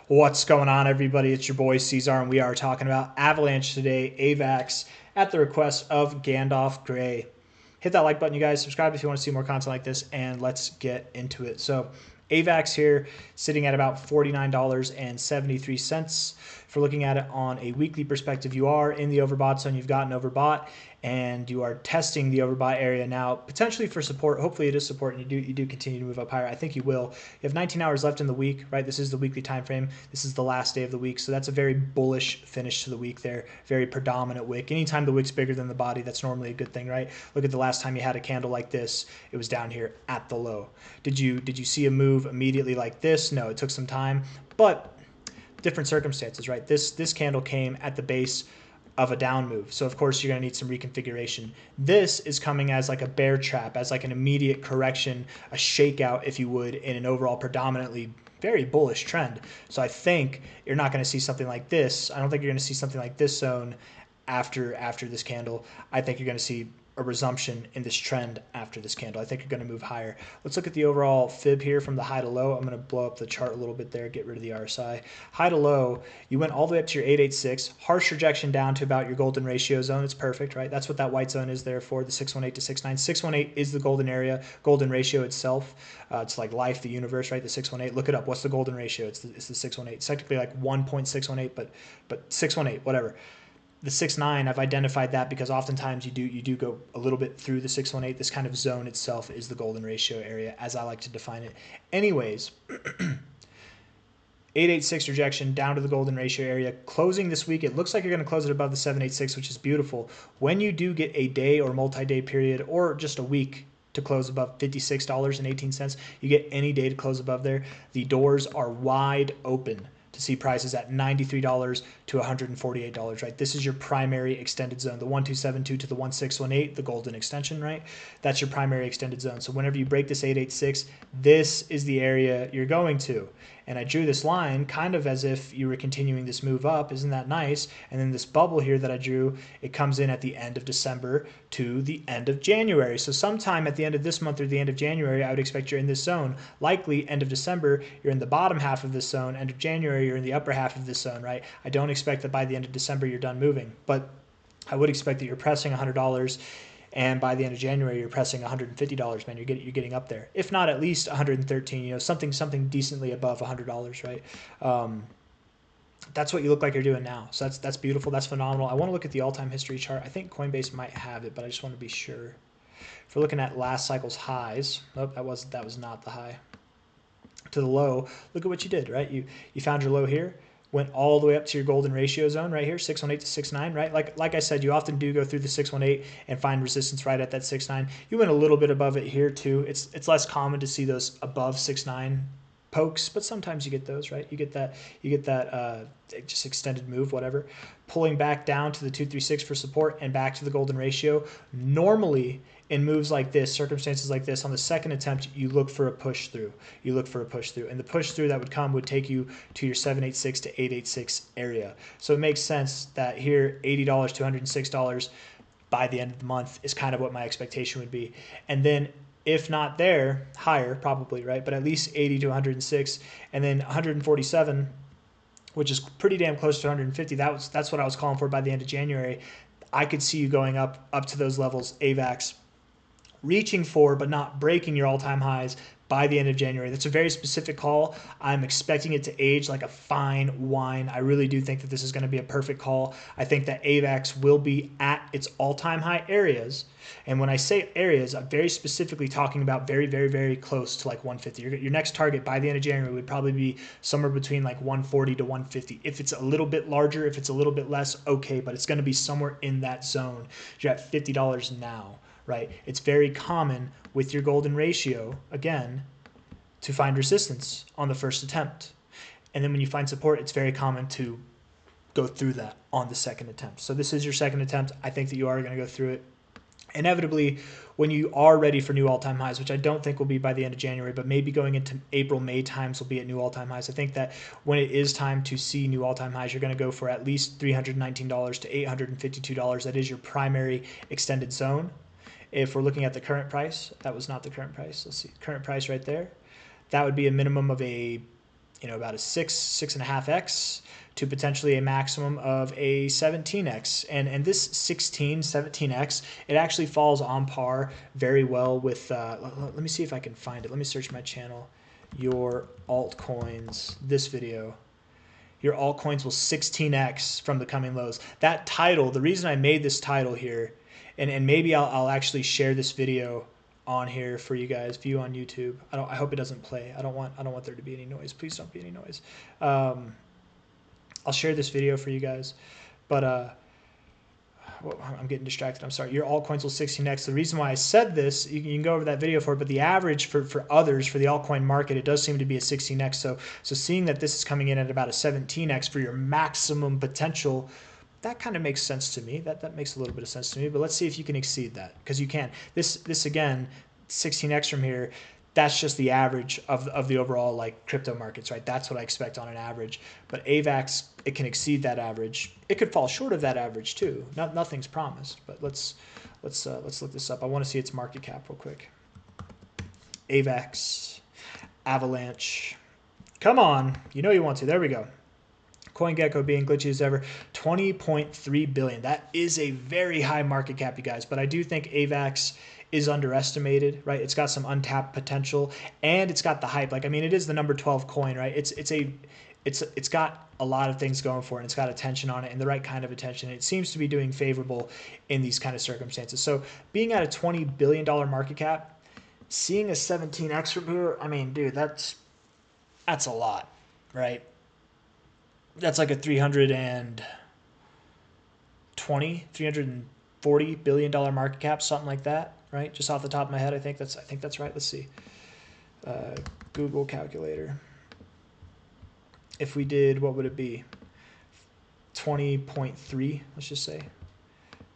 What's going on, everybody? It's your boy C-Zar, and we are talking about Avalanche today, AVAX, at the request of Gandalf Gray. Hit that like button, you guys. Subscribe if you want to see more content like this, and let's get into it. So, AVAX here sitting at about $49.73. If we're looking at it on a weekly perspective, you are in the overbought zone. You've gotten overbought, and you are testing the overbought area now, potentially for support. Hopefully it is support, and you do continue to move up higher. I think you will. You have 19 hours left in the week, right? This is the weekly time frame. This is the last day of the week, so that's a very bullish finish to the week there. Very predominant wick. Anytime the wick's bigger than the body, that's normally a good thing, right? Look at the last time you had a candle like this. It was down here at the low. Did you see a move immediately like this? No, it took some time, but different circumstances, right? This candle came at the base of a down move. So of course you're going to need some reconfiguration. This is coming as like a bear trap, as like an immediate correction, a shakeout, if you would, in an overall predominantly very bullish trend. So I think you're not going to see something like this. I don't think you're going to see something like this zone after this candle. I think you're going to see a resumption in this trend after this candle. I think you're going to move higher. Let's look at the overall fib here from the high to low. I'm going to blow up the chart a little bit there, get rid of the RSI. High to low, you went all the way up to your 886, harsh rejection down to about your golden ratio zone. It's perfect, right? That's what that white zone is there for, the 618 to 69. 618 is the golden area, golden ratio itself. It's like life, the universe, right? The 618. Look it up. What's the golden ratio? It's the 618. It's technically like 1.618, but 618, whatever. The 6.9, I've identified that because oftentimes you do go a little bit through the 618. This kind of zone itself is the golden ratio area, as I like to define it. Anyways, 886 rejection down to the golden ratio area. Closing this week, it looks like you're going to close it above the 786, which is beautiful. When you do get a day or multi-day period or just a week to close above $56.18, you get any day to close above there, the doors are wide open to see prices at $93 to $148, right? This is your primary extended zone, the 1272 to the 1618, the golden extension, right? That's your primary extended zone. So whenever you break this 886, this is the area you're going to. And I drew this line kind of as if you were continuing this move up. Isn't that nice? And then this bubble here that I drew, it comes in at the end of December to the end of January. So sometime at the end of this month or the end of January, I would expect you're in this zone. Likely end of December, you're in the bottom half of this zone. End of January, you're in the upper half of this zone, right? I don't expect that by the end of December you're done moving, but I would expect that you're pressing $100, and by the end of January you're pressing $150. Man, you're getting up there. If not at least 113, you know, something decently above $100, right? That's what you look like you're doing now. So that's beautiful. That's phenomenal. I want to look at the all-time history chart. I think Coinbase might have it, but I just want to be sure. If we're looking at last cycle's highs, oh, that was not the high. To the low, look at what you did, right? You found your low here, went all the way up to your golden ratio zone right here, 618 to 69, right? Like I said, you often do go through the 618 and find resistance right at that 69. You went a little bit above it here too. It's less common to see those above 69 pokes, but sometimes you get those, right? You get that just extended move, whatever, pulling back down to the 236 for support and back to the golden ratio. Normally in moves like this, circumstances like this, on the second attempt, you look for a push through. And the push through that would come would take you to your 786 to 886 area. So it makes sense that here, $80 to $106 by the end of the month is kind of what my expectation would be. And then if not there, higher probably, right? But at least 80 to 106, and then 147, which is pretty damn close to 150. That's what I was calling for by the end of January. I could see you going up to those levels, AVAX, reaching for but not breaking your all-time highs by the end of January. That's a very specific call. I'm expecting it to age like a fine wine. I really do think that this is going to be a perfect call. I think that AVAX will be at its all-time high areas. And when I say areas, I'm very specifically talking about very, very, very close to like 150. Your next target by the end of January would probably be somewhere between like 140 to 150. If it's a little bit larger, if it's a little bit less, okay, but it's going to be somewhere in that zone. You're at $50 now, right? It's very common with your golden ratio, again, to find resistance on the first attempt. And then when you find support, it's very common to go through that on the second attempt. So this is your second attempt. I think that you are going to go through it. Inevitably, when you are ready for new all-time highs, which I don't think will be by the end of January, but maybe going into April, May times will be at new all-time highs. I think that when it is time to see new all-time highs, you're going to go for at least $319 to $852. That is your primary extended zone. If we're looking at the current price, that was not the current price. Let's see, current price right there. That would be a minimum of a about a 6.5x to potentially a maximum of a 17x. And this 17x, it actually falls on par very well with, let me see if I can find it. Let me search my channel. Your altcoins, this video. Your altcoins will 16x from the coming lows. That title, the reason I made this title here, and maybe I'll actually share this video on here for you guys, view on YouTube. I hope it doesn't play. I don't want there to be any noise. Please don't be any noise. I'll share this video for you guys, but well, I'm getting distracted. I'm sorry. Your altcoins will 16x. The reason why I said this, you can go over that video for it, but the average for others, for the altcoin market, it does seem to be a 16x. So seeing that this is coming in at about a 17x for your maximum potential, that kind of makes sense to me. That makes a little bit of sense to me. But let's see if you can exceed that, because you can. This again, 16x from here, that's just the average of the overall like crypto markets, right? That's what I expect on an average. But AVAX, it can exceed that average. It could fall short of that average too. Nothing's promised. But let's look this up. I want to see its market cap real quick. AVAX, Avalanche. Come on, you know you want to. There we go. CoinGecko being glitchy as ever, 20.3 billion. That is a very high market cap, you guys. But I do think AVAX is underestimated, right? It's got some untapped potential, and it's got the hype. Like, I mean, it is the number 12 coin, right? It's got a lot of things going for it, and it's got attention on it, and the right kind of attention. It seems to be doing favorable in these kind of circumstances. So being at a $20 billion market cap, seeing a 17x from here, I mean, dude, that's a lot, right? That's like a $340 billion market cap, something like that, right? Just off the top of my head, I think that's right. Let's see. Google calculator. If we did, what would it be? 20.3, let's just say.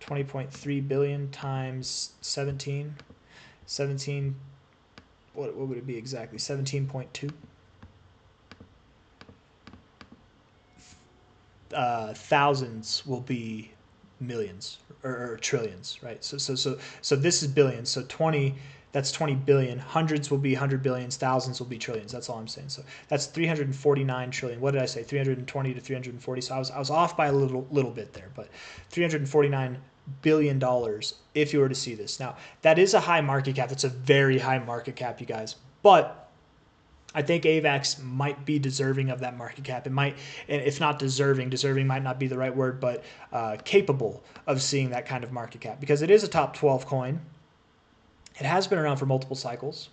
20.3 billion times 17. 17, what would it be exactly? 17.2. Thousands will be millions or trillions, right? So this is billions. So 20, that's 20 billion. Hundreds will be 100 billions. Thousands will be trillions. That's all I'm saying. So that's 349 trillion. What did I say? 320 to 340. So I was off by a little bit there, but 349 billion dollars if you were to see this. Now that is a high market cap. It's a very high market cap, you guys. But I think AVAX might be deserving of that market cap. It might, if not deserving might not be the right word, but capable of seeing that kind of market cap, because it is a top 12 coin. It has been around for multiple cycles.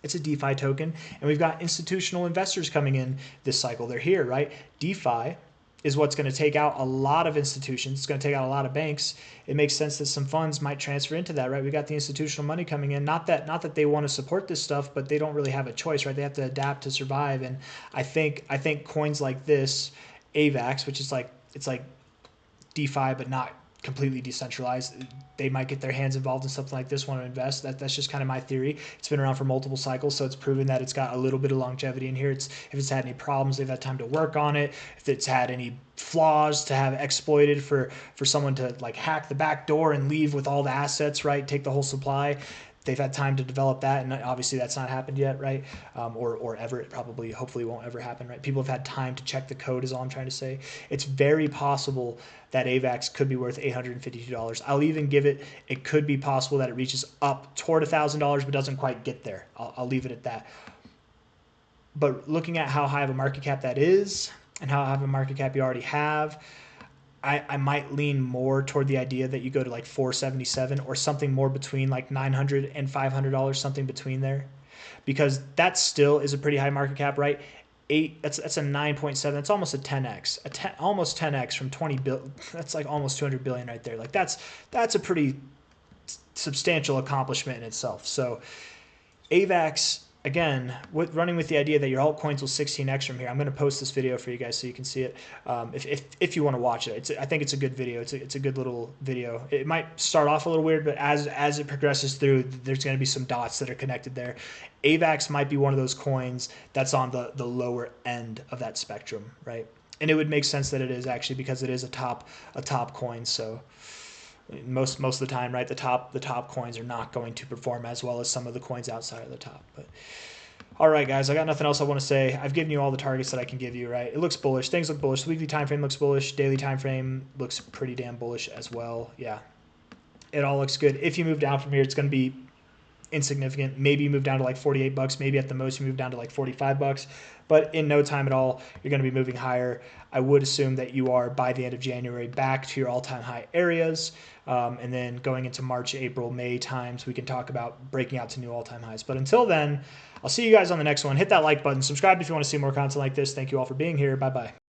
It's a DeFi token, and we've got institutional investors coming in this cycle. They're here, right? DeFi is what's going to take out a lot of institutions. It's going to take out a lot of banks. It makes sense that some funds might transfer into that, right? We got the institutional money coming in. Not that they want to support this stuff, but they don't really have a choice, right? They have to adapt to survive. And I think coins like this, AVAX, which is it's like DeFi but not completely decentralized, they might get their hands involved in something like this, want to invest. That's just kind of my theory. It's been around for multiple cycles, so it's proven that it's got a little bit of longevity in here. If it's had any problems, they've had time to work on it. If it's had any flaws to have exploited for someone to like hack the back door and leave with all the assets, right? Take the whole supply. They've had time to develop that, and obviously that's not happened yet, right? Or ever. It probably, hopefully won't ever happen, right? People have had time to check the code is all I'm trying to say. It's very possible that AVAX could be worth $852. I'll even give it could be possible that it reaches up toward $1,000 but doesn't quite get there. I'll leave it at that. But looking at how high of a market cap that is and how high of a market cap you already have, I might lean more toward the idea that you go to like 477 or something more between like $900 and $500, something between there, because that still is a pretty high market cap, right? That's a 9.7. That's almost a 10x, almost 10x from 20 billion. That's like almost 200 billion right there. Like that's a pretty substantial accomplishment in itself. So AVAX, again, running with the idea that your altcoins will 16x from here. I'm going to post this video for you guys so you can see it. If you want to watch it, I think it's a good video. It's a good little video. It might start off a little weird, but as it progresses through, there's going to be some dots that are connected there. AVAX might be one of those coins that's on the lower end of that spectrum, right? And it would make sense that it is, actually, because it is a top coin. So most of the time, right, the top coins are not going to perform as well as some of the coins outside of the top. But All right, guys, I got nothing else I want to say. I've given you all the targets that I can give you, right? It looks bullish. Things look bullish. The weekly time frame looks bullish. Daily time frame looks pretty damn bullish as well. Yeah, it all looks good. If you move down from here, it's going to be insignificant. Maybe you move down to like 48 bucks. Maybe at the most you move down to like 45 bucks. But in no time at all, you're going to be moving higher. I would assume that you are, by the end of January, back to your all-time high areas. And then going into March, April, May times, we can talk about breaking out to new all-time highs. But until then, I'll see you guys on the next one. Hit that like button. Subscribe if you want to see more content like this. Thank you all for being here. Bye-bye.